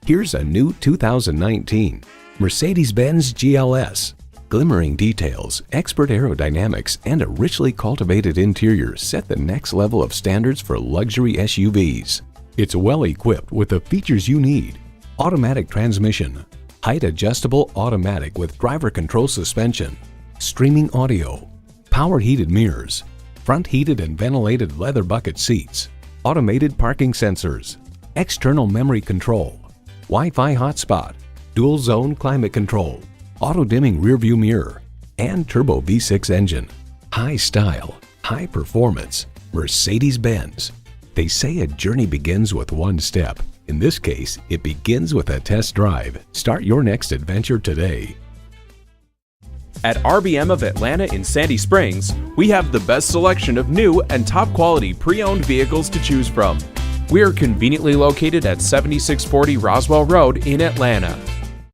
Here's a new 2019 Mercedes-Benz GLS. Glimmering details, expert aerodynamics, and a richly cultivated interior set the next level of standards for luxury SUVs. It's well equipped with the features you need: automatic transmission, height adjustable automatic with driver control suspension, streaming audio, power heated mirrors, front heated and ventilated leather bucket seats, automated parking sensors, external memory control, Wi-Fi hotspot, dual zone climate control, auto-dimming rearview mirror, and turbo V6 engine. High style, high performance, Mercedes-Benz. They say a journey begins with one step. In this case, it begins with a test drive. Start your next adventure today. At RBM of Atlanta in Sandy Springs, we have the best selection of new and top quality pre-owned vehicles to choose from. We are conveniently located at 7640 Roswell Road in Atlanta.